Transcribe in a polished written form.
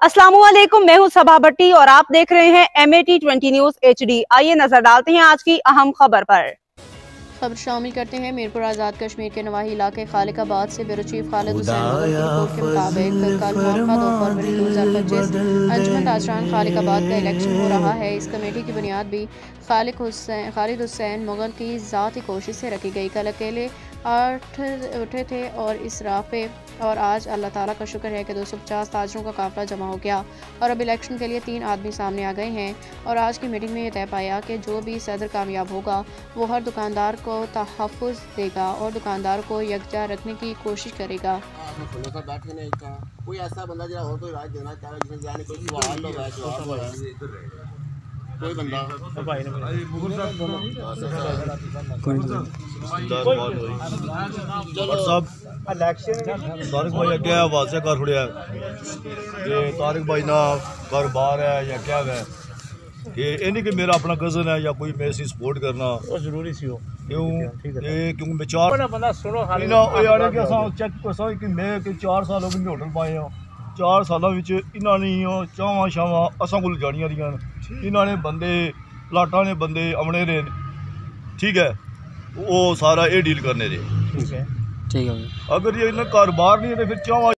अस्सलामुअलैकुम, मैं हूं सबा भट्टी और आप देख रहे हैं MAT 20 न्यूज HD। आइए नजर डालते हैं आज की अहम खबर पर। खबर शामिल करते हैं। मीरपुर आज़ाद कश्मीर के नवाही इलाके खालिकाबाद से ब्यूरो चीफ खालिद हुसैन मुगल की रिपोर्ट के मुताबिक कल मौका 2 फरवरी 2025 अंजुमन आशरान खालिकाबाद का इलेक्शन हो रहा है। इस कमेटी की बुनियाद भी खालिद हुसैन मुगल की ज़ाती कोशिश से रखी गई। कल अकेले 8 उठे थे और इस राह पे और आज अल्लाह ताला का शुक्र है कि 250 ताजरों का काफिला जमा हो गया और अब इलेक्शन के लिए 3 आदमी सामने आ गए हैं। और आज की मीटिंग में यह तय पाया कि जो भी सदर कामयाब होगा वो हर दुकानदार को तहफ़्फ़ुज़ देगा और दुकानदार को यकजा रखने की कोशिश करेगा। कोई ऐसा बंदा जो और कोई राय देना चाहे जिसमें जाने कोई सवाल कोई बंदा तारिक भाई अगे वाजे कर छोड़िया तारिक भाई ना घर बाहर है या क्या है ये नहीं कि मेरा अपना कजन है या कोई मैं इसी सपोर्ट करना जरूरी सी हो क्योंकि मैं चार बंदा सुनो चेक कर कि मैं 4 साल हो गए होटल पाए हैं 4 सालों इन्होंने चावां शावां असा को जानिया दियां इन्होंने बंदे प्लाटा ने बंदे आने रहे ठीक है वो सारा ये डील करने दे ठीक है अगर ये इन्हें घर बाहर नहीं है तो फिर चावां